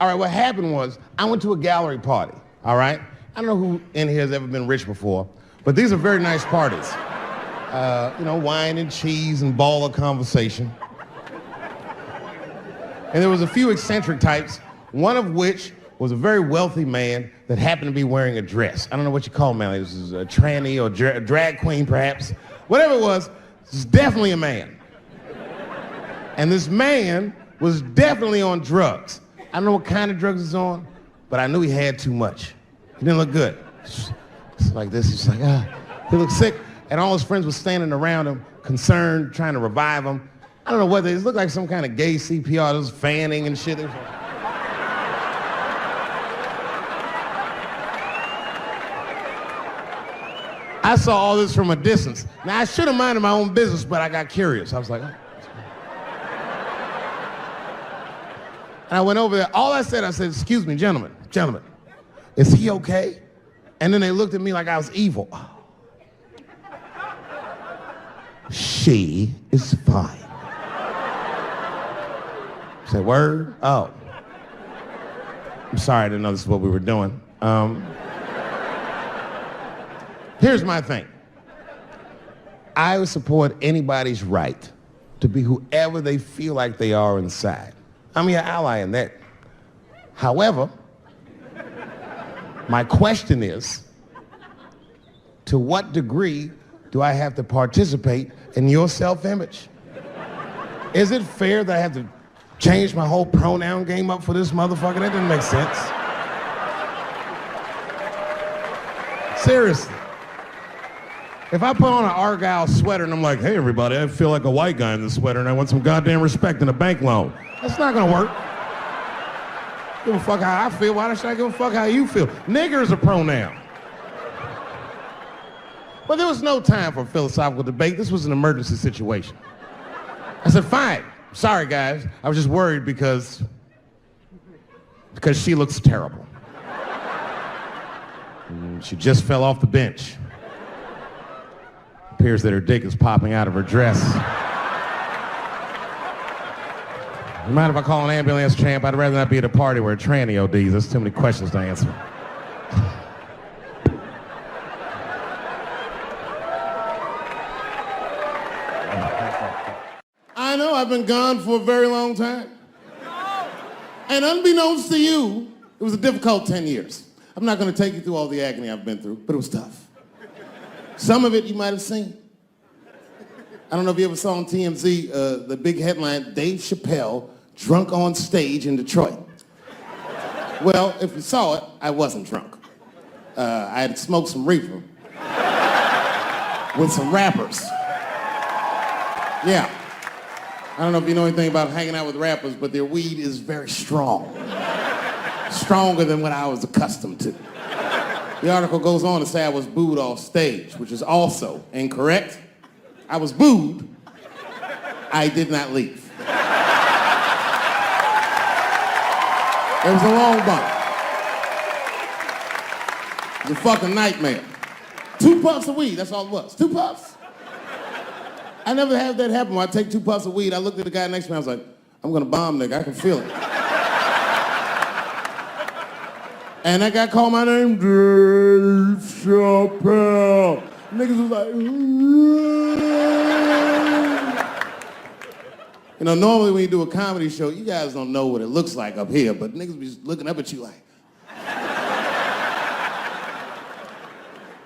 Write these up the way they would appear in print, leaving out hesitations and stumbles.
All right, what happened was I went to a gallery party, all right? I don't know who in here has ever been rich before, but these are very nice parties. Wine and cheese and ball of conversation. And there was a few eccentric types, one of which was a very wealthy man that happened to be wearing a dress. I don't know what you call him, this is a tranny or drag queen perhaps. Whatever it was definitely a man. And this man was definitely on drugs. I don't know what kind of drugs he's on, but I knew he had too much. He didn't look good. It's like this, he's like, he looked sick. And all his friends were standing around him, concerned, trying to revive him. I don't know whether it looked like some kind of gay CPR. There was fanning and shit. I saw all this from a distance. Now, I should have minded my own business, but I got curious. I was like, oh. And I went over there. All I said, excuse me, gentlemen, is he okay? And then they looked at me like I was evil. She is fine. I said, word? Oh. I'm sorry, I didn't know this is what we were doing. Here's my thing. I would support anybody's right to be whoever they feel like they are inside. I'm your ally in that. However, my question is, to what degree do I have to participate in your self-image? Is it fair that I have to change my whole pronoun game up for this motherfucker? That didn't make sense. Seriously. If I put on an Argyle sweater and I'm like, hey everybody, I feel like a white guy in this sweater and I want some goddamn respect and a bank loan. That's not gonna work. Give a fuck how I feel. Why should I give a fuck how you feel? Nigger is a pronoun. But there was no time for philosophical debate. This was an emergency situation. I said, fine. Sorry, guys. I was just worried because she looks terrible. And she just fell off the bench. Appears that her dick is popping out of her dress. You mind if I call an ambulance, champ? I'd rather not be at a party where a tranny ODs. There's too many questions to answer. I know I've been gone for a very long time. And unbeknownst to you, it was a difficult 10 years. I'm not going to take you through all the agony I've been through, but it was tough. Some of it you might have seen. I don't know if you ever saw on TMZ the big headline, Dave Chappelle drunk on stage in Detroit. Well, if you saw it, I wasn't drunk. I had smoked some reefer with some rappers. Yeah. I don't know if you know anything about hanging out with rappers, but their weed is very strong. Stronger than what I was accustomed to. The article goes on to say I was booed off stage, which is also incorrect. I was booed. I did not leave. It was a long bump. It was a fucking nightmare. 2 puffs of weed, that's all it was. 2 puffs. I never had that happen where I take 2 puffs of weed. I looked at the guy next to me, I was like, I'm gonna bomb, nigga, I can feel it. And that guy called my name, Dave Chappelle. Niggas was like, you know, normally when you do a comedy show, you guys don't know what it looks like up here, but niggas be looking up at you like.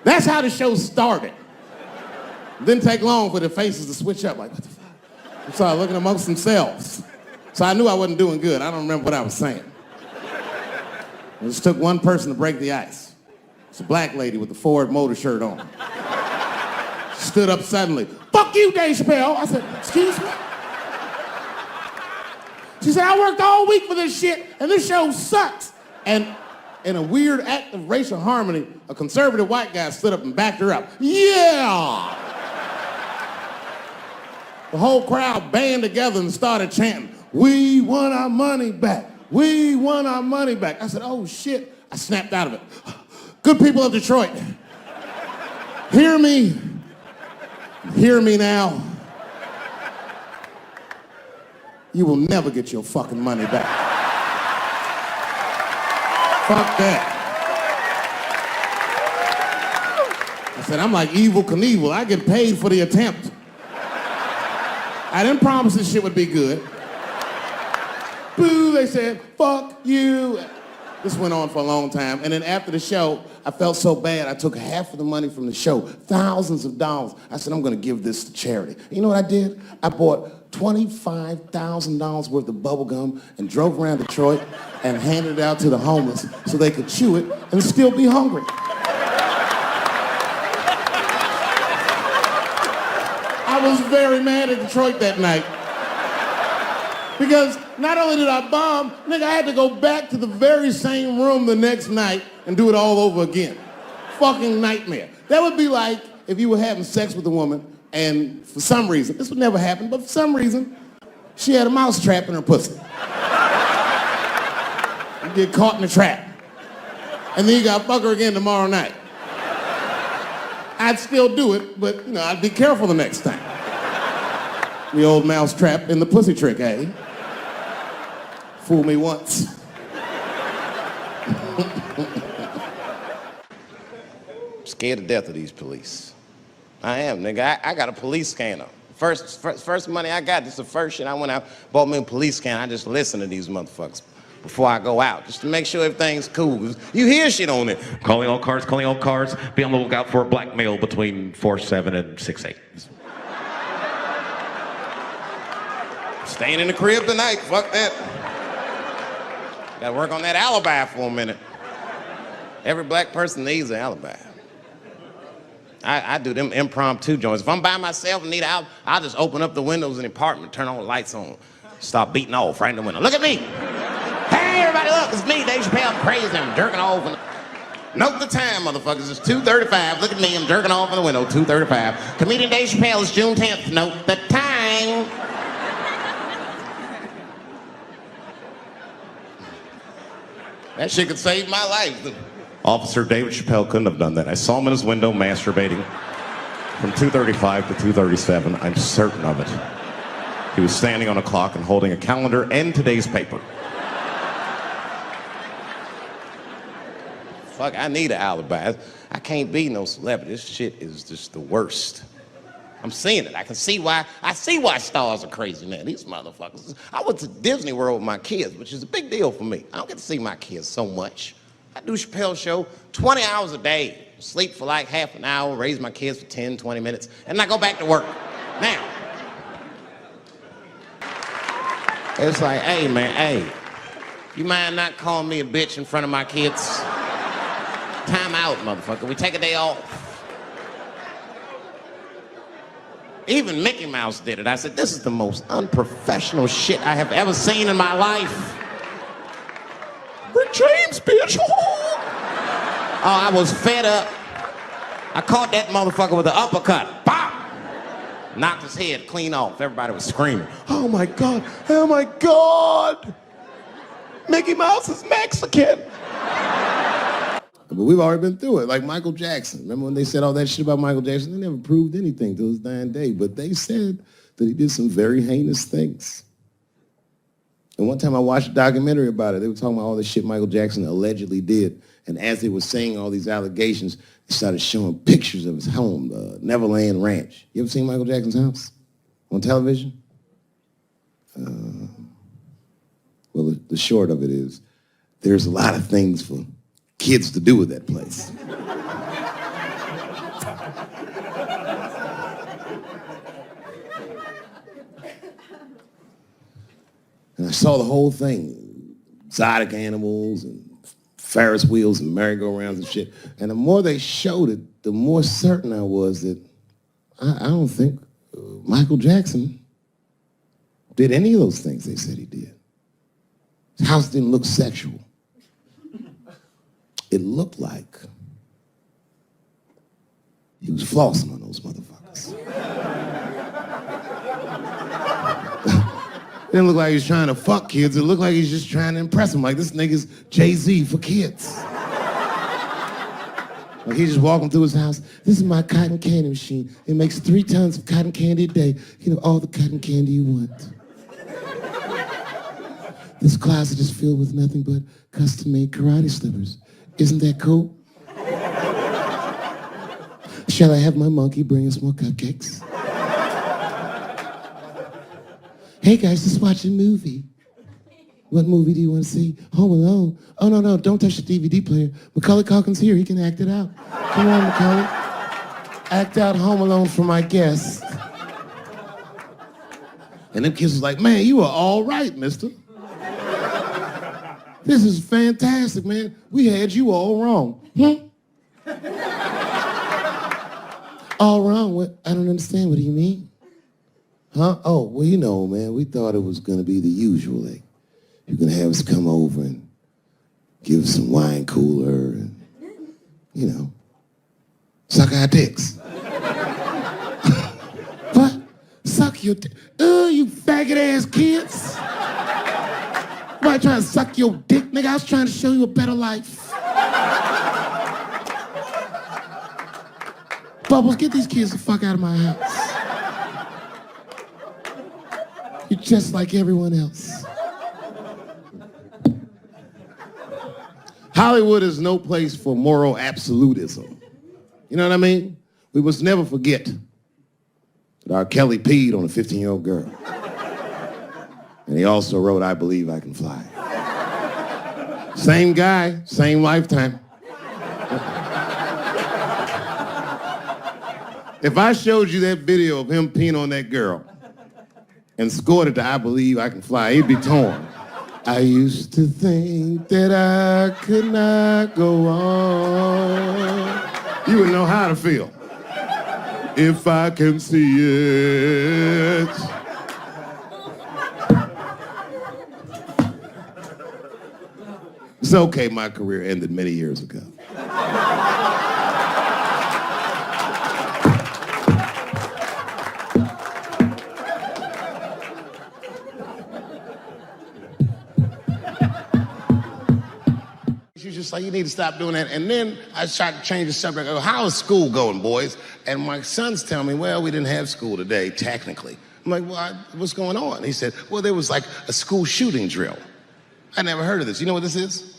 That's how the show started. Didn't take long for the faces to switch up, like, what the fuck? They started looking amongst themselves. So I knew I wasn't doing good. I don't remember what I was saying. It just took one person to break the ice. It's a black lady with a Ford Motor shirt on. Stood up suddenly. Fuck you, Dave Chappelle. I said, excuse me? She said, I worked all week for this shit, and this show sucks. And in a weird act of racial harmony, a conservative white guy stood up and backed her up. Yeah! The whole crowd band together and started chanting, we want our money back. We want our money back. I said, oh shit. I snapped out of it. Good people of Detroit, hear me. Hear me now. You will never get your fucking money back. Fuck that. I said, I'm like Evel Knievel. I get paid for the attempt. I didn't promise this shit would be good. Boo, they said, fuck you. This went on for a long time. And then after the show, I felt so bad, I took half of the money from the show, thousands of dollars. I said, I'm gonna give this to charity. You know what I did? I bought $25,000 worth of bubble gum and drove around Detroit and handed it out to the homeless so they could chew it and still be hungry. I was very mad at Detroit that night. Because not only did I bomb, nigga, I had to go back to the very same room the next night and do it all over again. Fucking nightmare. That would be like if you were having sex with a woman and for some reason, this would never happen, but for some reason, she had a mouse trap in her pussy. You get caught in the trap. And then you gotta fuck her again tomorrow night. I'd still do it, but you know, I'd be careful the next time. The old mouse trap in the pussy trick, eh? Fool me once. I'm scared to death of these police. I am, nigga. I got a police scanner. First money I got, this is the first shit I went out, bought me a police scanner. I just listen to these motherfuckers before I go out, just to make sure everything's cool. You hear shit on it. Calling all cars, be on the lookout for a black male between 4'7" and 6'8". Staying in the crib tonight, fuck that. Gotta work on that alibi for a minute. Every black person needs an alibi. I do them impromptu joints. If I'm by myself and need out, I'll just open up the windows in the apartment, turn all the lights on, start beating off right in the window. Look at me. Hey, everybody, look, it's me, Dave Chappelle. I'm crazy, I'm jerking off. Note the time, motherfuckers. It's 2:35. Look at me, I'm jerking off in the window, 2:35. Comedian Dave Chappelle, it's June 10th. Note the time. That shit could save my life. Officer David Chappelle couldn't have done that. I saw him in his window masturbating from 2:35 to 2:37. I'm certain of it. He was standing on a clock and holding a calendar and today's paper. Fuck, I need an alibi. I can't be no celebrity. This shit is just the worst. I'm seeing it. I see why stars are crazy, man. These motherfuckers. I went to Disney World with my kids, which is a big deal for me. I don't get to see my kids so much. I do Chappelle show 20 hours a day, sleep for like half an hour, raise my kids for 10, 20 minutes, and I go back to work. Now, it's like, hey, man, hey, you mind not calling me a bitch in front of my kids? Time out, motherfucker. We take a day off. Even Mickey Mouse did it. I said, this is the most unprofessional shit I have ever seen in my life. Rick James, bitch. Oh, I was fed up. I caught that motherfucker with an uppercut. Bop! Knocked his head clean off. Everybody was screaming. Oh my God, oh my God. Mickey Mouse is Mexican. But we've already been through it, like Michael Jackson. Remember when they said all that shit about Michael Jackson? They never proved anything till his dying day, but they said that he did some very heinous things. And one time I watched a documentary about it. They were talking about all the shit Michael Jackson allegedly did. And as they were saying all these allegations, they started showing pictures of his home, the Neverland Ranch. You ever seen Michael Jackson's house on television? Well, the short of it is, there's a lot of things for kids to do with that place. And I saw the whole thing, exotic animals and Ferris wheels and merry-go-rounds and shit. And the more they showed it, the more certain I was that I don't think Michael Jackson did any of those things they said he did. His house didn't look sexual. It looked like he was flossing on those motherfuckers. It didn't look like he was trying to fuck kids. It looked like he's just trying to impress them. Like, this nigga's Jay-Z for kids. Like, he's just walking through his house. This is my cotton candy machine. It makes 3 tons of cotton candy a day. You know, all the cotton candy you want. This closet is filled with nothing but custom-made karate slippers. Isn't that cool? Shall I have my monkey bring us more cupcakes? Hey guys, let's watch a movie. What movie do you want to see? Home Alone. Oh, no, don't touch the DVD player. Macaulay Culkin's here, he can act it out. Come on, Macaulay. Act out Home Alone for my guests. And them kids was like, man, you are all right, mister. This is fantastic, man. We had you all wrong. All wrong? What? I don't understand. What do you mean? Huh? Oh, well, you know, man, we thought it was going to be the usual. Like, you're going to have us come over and give us some wine cooler and, you know, suck our dicks. What? Suck your dick? You faggot-ass kids. Why trying to suck your dick, nigga? I was trying to show you a better life. Bubbles, get these kids the fuck out of my house. You're just like everyone else. Hollywood is no place for moral absolutism. You know what I mean? We must never forget that R. Kelly peed on a 15-year-old girl. And he also wrote, I Believe I Can Fly. Same guy, same lifetime. If I showed you that video of him peeing on that girl and scored it to I Believe I Can Fly, he'd be torn. I used to think that I could not go on. You would know how to feel. If I can see it. It's okay, my career ended many years ago. She's just like, you need to stop doing that. And then I tried to change the subject. I go, how is school going, boys? And my sons tell me, well, we didn't have school today, technically. I'm like, well, what's going on? He said, well, there was like a school shooting drill. I never heard of this. You know what this is?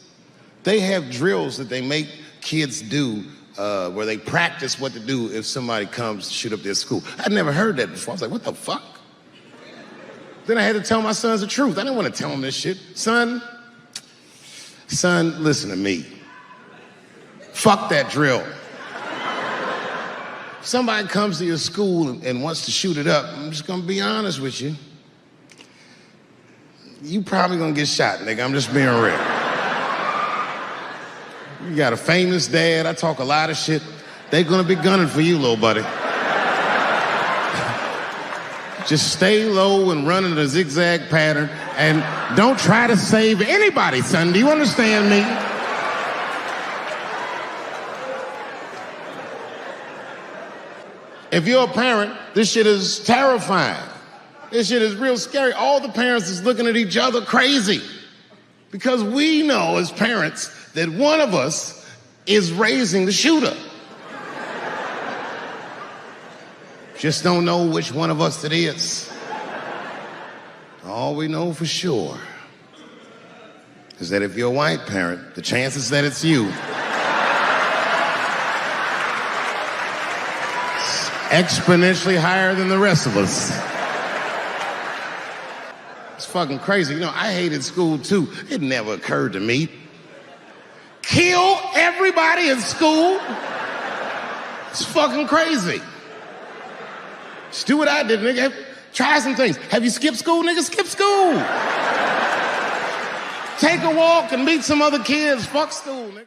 They have drills that they make kids do where they practice what to do if somebody comes to shoot up their school. I'd never heard that before. I was like, what the fuck? Then I had to tell my sons the truth. I didn't want to tell them this shit. Son, listen to me. Fuck that drill. If somebody comes to your school and wants to shoot it up, I'm just gonna be honest with you. You probably gonna get shot, nigga. I'm just being real. You got a famous dad. I talk a lot of shit. They're gonna be gunning for you, little buddy. Just stay low and run in a zigzag pattern and don't try to save anybody, son. Do you understand me? If you're a parent, this shit is terrifying. This shit is real scary. All the parents is looking at each other crazy because we know as parents that one of us is raising the shooter. Just don't know which one of us it is. All we know for sure is that if you're a white parent, the chances that it's you is exponentially higher than the rest of us. It's fucking crazy. You know, I hated school too. It never occurred to me. Kill everybody in school? It's fucking crazy. Just do what I did, nigga. Try some things. Have you skipped school, nigga? Skip school. Take a walk and meet some other kids. Fuck school, nigga.